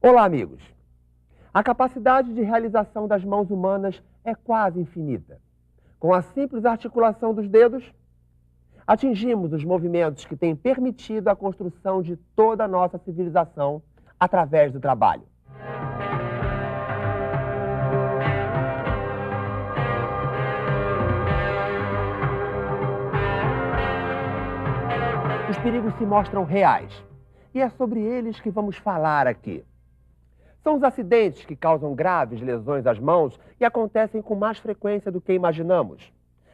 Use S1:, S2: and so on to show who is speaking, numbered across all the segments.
S1: Olá, amigos! A capacidade de realização das mãos humanas é quase infinita. Com a simples articulação dos dedos, atingimos os movimentos que têm permitido a construção de toda a nossa civilização através do trabalho. Os perigos se mostram reais, e é sobre eles que vamos falar aqui. São os acidentes que causam graves lesões às mãos e acontecem com mais frequência do que imaginamos,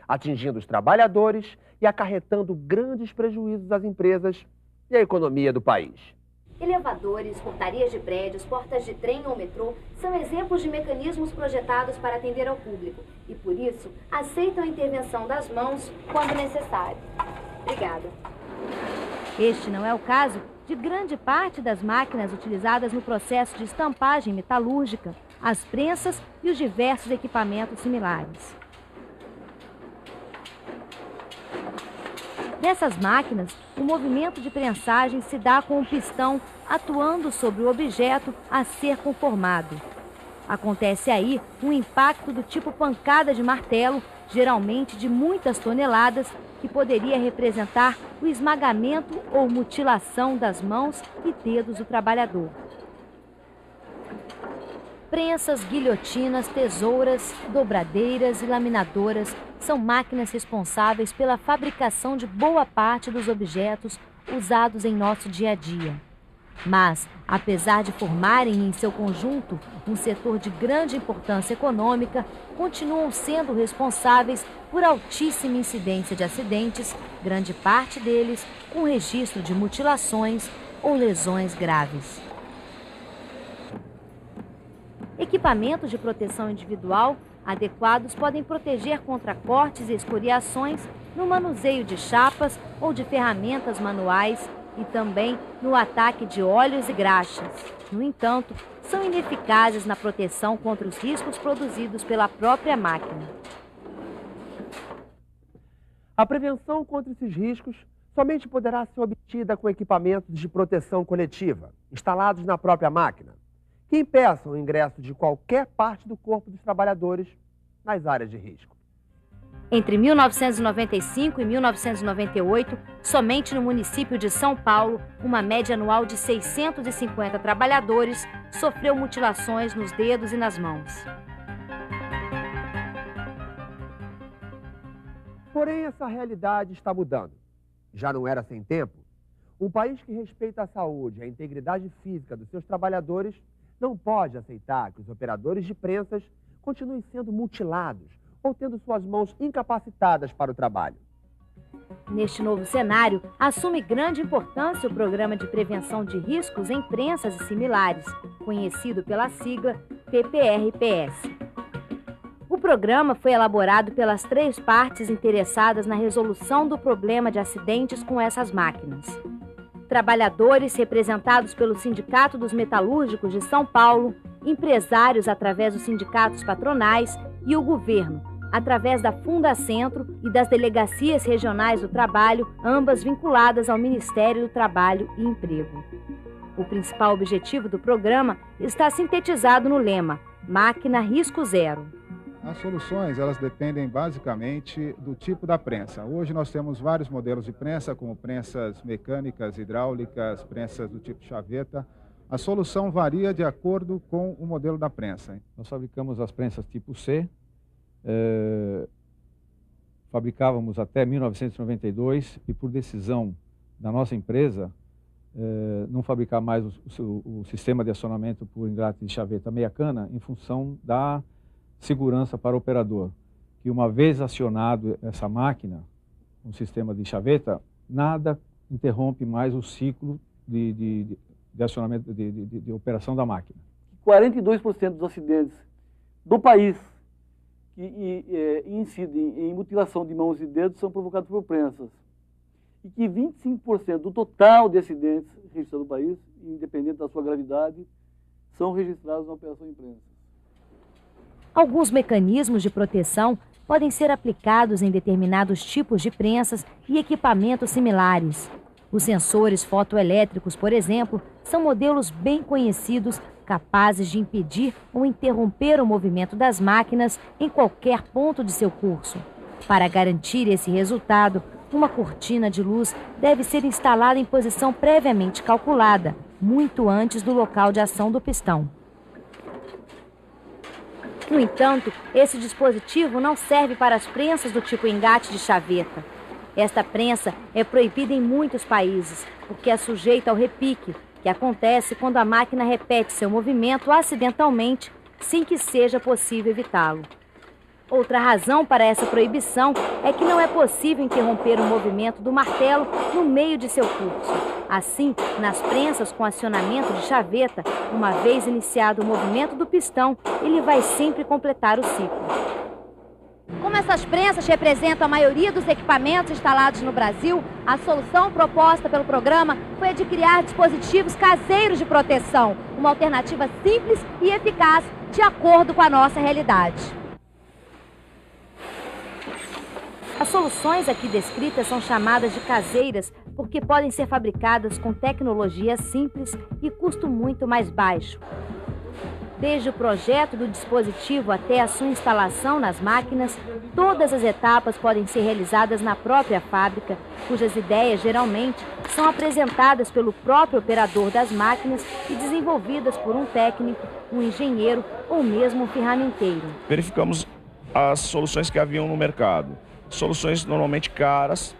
S1: atingindo os trabalhadores e acarretando grandes prejuízos às empresas e à economia do país.
S2: Elevadores, portarias de prédios, portas de trem ou metrô são exemplos de mecanismos projetados para atender ao público e, por isso, aceitam a intervenção das mãos quando necessário. Obrigada.
S3: Este não é o caso de grande parte das máquinas utilizadas no processo de estampagem metalúrgica, as prensas e os diversos equipamentos similares. Nessas máquinas, o movimento de prensagem se dá com o pistão atuando sobre o objeto a ser conformado. Acontece aí um impacto do tipo pancada de martelo, geralmente de muitas toneladas, que poderia representar o esmagamento ou mutilação das mãos e dedos do trabalhador. Prensas, guilhotinas, tesouras, dobradeiras e laminadoras são máquinas responsáveis pela fabricação de boa parte dos objetos usados em nosso dia a dia. Mas, apesar de formarem em seu conjunto um setor de grande importância econômica, continuam sendo responsáveis por altíssima incidência de acidentes, grande parte deles com registro de mutilações ou lesões graves. Equipamentos de proteção individual adequados podem proteger contra cortes e escoriações no manuseio de chapas ou de ferramentas manuais e também no ataque de óleos e graxas. No entanto, são ineficazes na proteção contra os riscos produzidos pela própria máquina.
S1: A prevenção contra esses riscos somente poderá ser obtida com equipamentos de proteção coletiva, instalados na própria máquina, que impeçam o ingresso de qualquer parte do corpo dos trabalhadores nas áreas de risco.
S3: Entre 1995 e 1998, somente no município de São Paulo, uma média anual de 650 trabalhadores sofreu mutilações nos dedos e nas mãos.
S1: Porém, essa realidade está mudando. Já não era sem tempo. Um país que respeita a saúde e a integridade física dos seus trabalhadores não pode aceitar que os operadores de prensas continuem sendo mutilados ou tendo suas mãos incapacitadas para o trabalho.
S3: Neste novo cenário, assume grande importância o Programa de Prevenção de Riscos em Prensas e Similares, conhecido pela sigla PPR-PS. O programa foi elaborado pelas 3 partes interessadas na resolução do problema de acidentes com essas máquinas. Trabalhadores representados pelo Sindicato dos Metalúrgicos de São Paulo, empresários através dos sindicatos patronais e o governo, através da Fundacentro e das delegacias regionais do trabalho, ambas vinculadas ao Ministério do Trabalho e Emprego. O principal objetivo do programa está sintetizado no lema Máquina Risco Zero.
S4: As soluções, elas dependem basicamente do tipo da prensa. Hoje nós temos vários modelos de prensa, como prensas mecânicas, hidráulicas, prensas do tipo chaveta. A solução varia de acordo com o modelo da prensa.
S5: Nós fabricamos as prensas tipo C, fabricávamos até 1992 e por decisão da nossa empresa, não fabricar mais o sistema de acionamento por engate de chaveta meia cana em função da segurança para o operador, que uma vez acionado essa máquina, um sistema de chaveta, nada interrompe mais o ciclo de acionamento, de operação da máquina.
S6: 42% dos acidentes do país que incidem em mutilação de mãos e dedos são provocados por prensas. E que 25% do total de acidentes registrados no país, independente da sua gravidade, são registrados na operação de prensas.
S3: Alguns mecanismos de proteção podem ser aplicados em determinados tipos de prensas e equipamentos similares. Os sensores fotoelétricos, por exemplo, são modelos bem conhecidos, capazes de impedir ou interromper o movimento das máquinas em qualquer ponto de seu curso. Para garantir esse resultado, uma cortina de luz deve ser instalada em posição previamente calculada, muito antes do local de ação do pistão. No entanto, esse dispositivo não serve para as prensas do tipo engate de chaveta. Esta prensa é proibida em muitos países, porque é sujeita ao repique, que acontece quando a máquina repete seu movimento acidentalmente, sem que seja possível evitá-lo. Outra razão para essa proibição é que não é possível interromper o movimento do martelo no meio de seu curso. Assim, nas prensas com acionamento de chaveta, uma vez iniciado o movimento do pistão, ele vai sempre completar o ciclo. Como essas prensas representam a maioria dos equipamentos instalados no Brasil, a solução proposta pelo programa foi a de criar dispositivos caseiros de proteção, uma alternativa simples e eficaz de acordo com a nossa realidade. As soluções aqui descritas são chamadas de caseiras porque podem ser fabricadas com tecnologia simples e custo muito mais baixo. Desde o projeto do dispositivo até a sua instalação nas máquinas, todas as etapas podem ser realizadas na própria fábrica, cujas ideias geralmente são apresentadas pelo próprio operador das máquinas e desenvolvidas por um técnico, um engenheiro ou mesmo um ferramenteiro.
S7: Verificamos as soluções que haviam no mercado. Soluções normalmente caras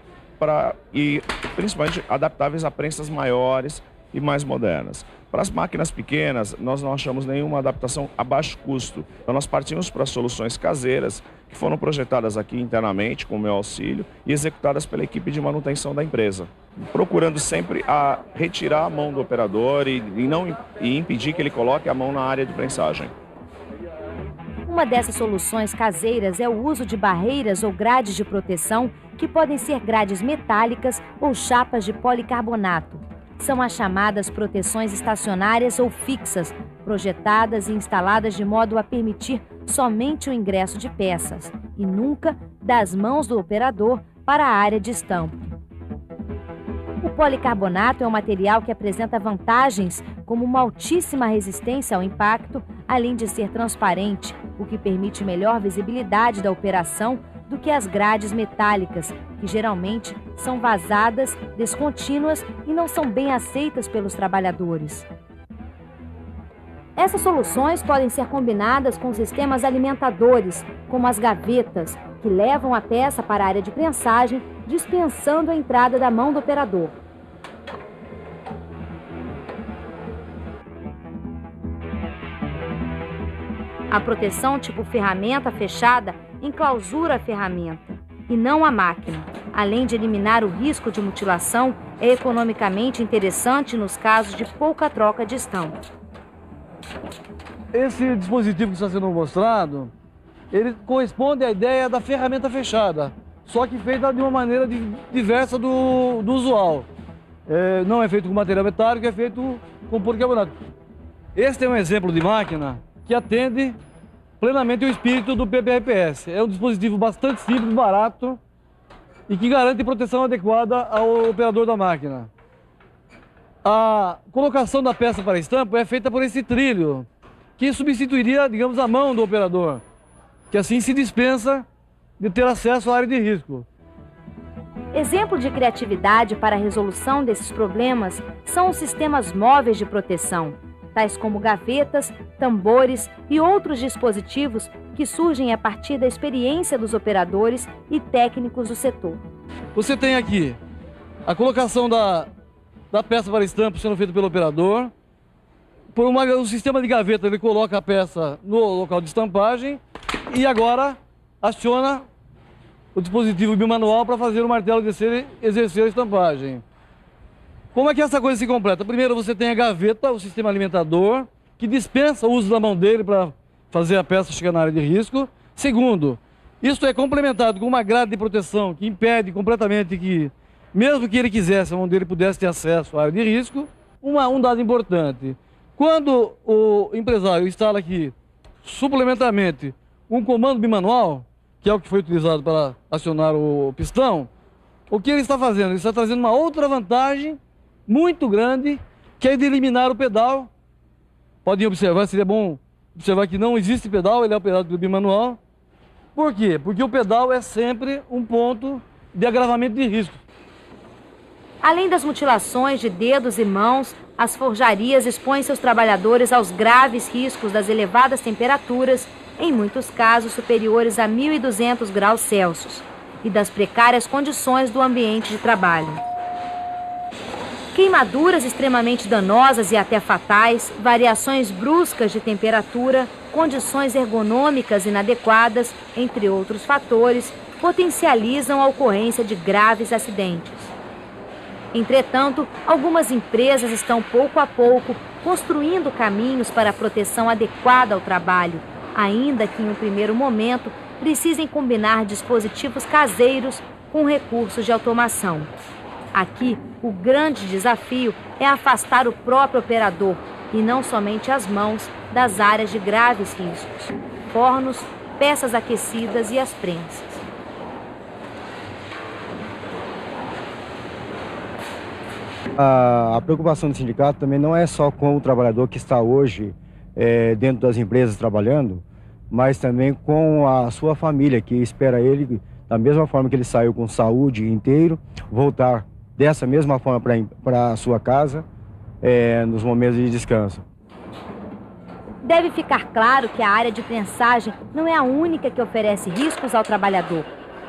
S7: e principalmente adaptáveis a prensas maiores e mais modernas. Para as máquinas pequenas, nós não achamos nenhuma adaptação a baixo custo. Então nós partimos para soluções caseiras que foram projetadas aqui internamente com o meu auxílio e executadas pela equipe de manutenção da empresa, procurando sempre retirar a mão do operador e impedir que ele coloque a mão na área de prensagem.
S3: Uma dessas soluções caseiras é o uso de barreiras ou grades de proteção, que podem ser grades metálicas ou chapas de policarbonato. São as chamadas proteções estacionárias ou fixas, projetadas e instaladas de modo a permitir somente o ingresso de peças, e nunca das mãos do operador para a área de estampo. O policarbonato é um material que apresenta vantagens como uma altíssima resistência ao impacto, além de ser transparente, o que permite melhor visibilidade da operação do que as grades metálicas, que geralmente são vazadas, descontínuas e não são bem aceitas pelos trabalhadores. Essas soluções podem ser combinadas com sistemas alimentadores, como as gavetas, que levam a peça para a área de prensagem, dispensando a entrada da mão do operador. A proteção tipo ferramenta fechada enclausura a ferramenta e não a máquina. Além de eliminar o risco de mutilação, é economicamente interessante nos casos de pouca troca de estampo.
S6: Esse dispositivo que está sendo mostrado, ele corresponde à ideia da ferramenta fechada, só que feita de uma maneira diversa do usual. Não é feito com material metálico, é feito com policarbonato. Este é um exemplo de máquina que atende plenamente o espírito do PPR-PS. É um dispositivo bastante simples, barato e que garante proteção adequada ao operador da máquina. A colocação da peça para estampo é feita por esse trilho, que substituiria, digamos, a mão do operador, que assim se dispensa de ter acesso à área de risco.
S3: Exemplo de criatividade para a resolução desses problemas são os sistemas móveis de proteção, tais como gavetas, tambores e outros dispositivos que surgem a partir da experiência dos operadores e técnicos do setor.
S6: Você tem aqui a colocação da peça para estampo sendo feita pelo operador. Por um sistema de gaveta, ele coloca a peça no local de estampagem e agora aciona o dispositivo bimanual para fazer o martelo descer e exercer a estampagem. Como é que essa coisa se completa? Primeiro você tem a gaveta, o sistema alimentador, que dispensa o uso da mão dele para fazer a peça chegar na área de risco. Segundo, isso é complementado com uma grade de proteção que impede completamente que, mesmo que ele quisesse, a mão dele pudesse ter acesso à área de risco. Um dado importante, quando o empresário instala aqui, suplementarmente, um comando bimanual, que é o que foi utilizado para acionar o pistão, o que ele está fazendo? Ele está trazendo uma outra vantagem muito grande, que é de eliminar o pedal podem observar, seria bom observar que não existe pedal, ele é operado pelo bimanual. Por quê? Porque o pedal é sempre um ponto de agravamento de risco.
S3: Além das mutilações de dedos e mãos, as forjarias expõem seus trabalhadores aos graves riscos das elevadas temperaturas, em muitos casos superiores a 1.200 graus Celsius, e das precárias condições do ambiente de trabalho. Queimaduras extremamente danosas e até fatais, variações bruscas de temperatura, condições ergonômicas inadequadas, entre outros fatores, potencializam a ocorrência de graves acidentes. Entretanto, algumas empresas estão pouco a pouco construindo caminhos para a proteção adequada ao trabalho, ainda que em um primeiro momento precisem combinar dispositivos caseiros com recursos de automação. Aqui, o grande desafio é afastar o próprio operador e não somente as mãos das áreas de graves riscos, fornos, peças aquecidas e as prensas.
S8: A preocupação do sindicato também não é só com o trabalhador que está hoje dentro das empresas trabalhando, mas também com a sua família, que espera ele, da mesma forma que ele saiu com saúde inteiro, voltar dessa mesma forma para a sua casa nos momentos de descanso.
S3: Deve ficar claro que a área de prensagem não é a única que oferece riscos ao trabalhador.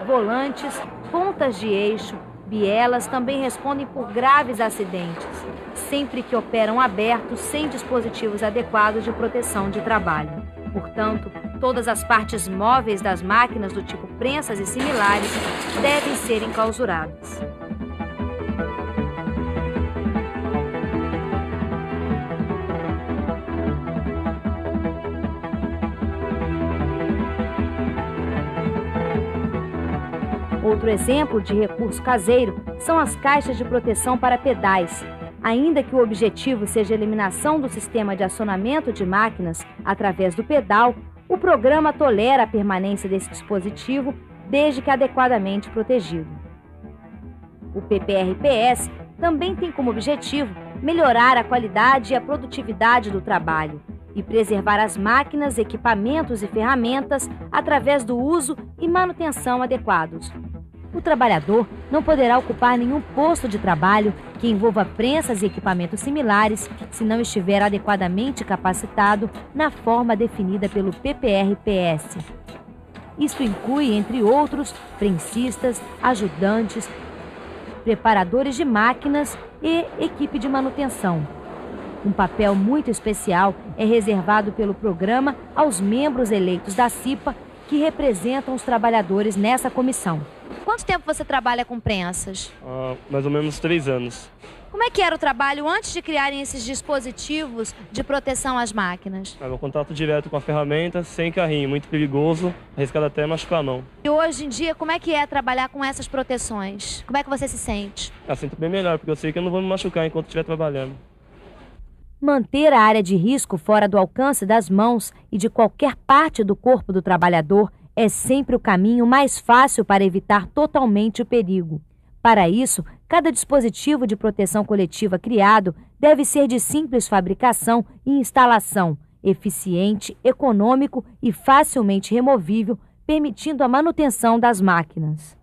S3: Volantes, pontas de eixo, bielas também respondem por graves acidentes, sempre que operam abertos sem dispositivos adequados de proteção de trabalho. Portanto, todas as partes móveis das máquinas do tipo prensas e similares devem ser enclausuradas. Outro exemplo de recurso caseiro são as caixas de proteção para pedais. Ainda que o objetivo seja a eliminação do sistema de acionamento de máquinas através do pedal, o programa tolera a permanência desse dispositivo desde que adequadamente protegido. O PPR-PS também tem como objetivo melhorar a qualidade e a produtividade do trabalho e preservar as máquinas, equipamentos e ferramentas através do uso e manutenção adequados. O trabalhador não poderá ocupar nenhum posto de trabalho que envolva prensas e equipamentos similares se não estiver adequadamente capacitado na forma definida pelo PPR-PS. Isto inclui, entre outros, prensistas, ajudantes, preparadores de máquinas e equipe de manutenção. Um papel muito especial é reservado pelo programa aos membros eleitos da CIPA que representam os trabalhadores nessa comissão. Quanto tempo você trabalha com prensas?
S9: Mais ou menos 3 anos.
S3: Como é que era o trabalho antes de criarem esses dispositivos de proteção às máquinas?
S9: Meu contato direto com a ferramenta, sem carrinho, muito perigoso, arriscado até machucar a mão.
S3: E hoje em dia, como é que é trabalhar com essas proteções? Como é que você se sente?
S9: Eu sinto bem melhor, porque eu sei que eu não vou me machucar enquanto estiver trabalhando.
S3: Manter a área de risco fora do alcance das mãos e de qualquer parte do corpo do trabalhador é sempre o caminho mais fácil para evitar totalmente o perigo. Para isso, cada dispositivo de proteção coletiva criado deve ser de simples fabricação e instalação, eficiente, econômico e facilmente removível, permitindo a manutenção das máquinas.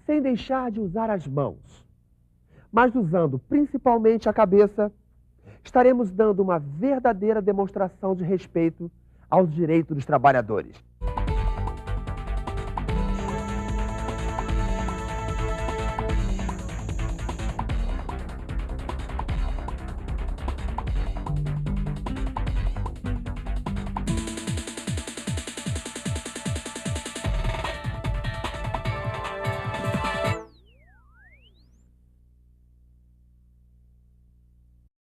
S1: Sem deixar de usar as mãos, mas usando principalmente a cabeça, estaremos dando uma verdadeira demonstração de respeito aos direitos dos trabalhadores.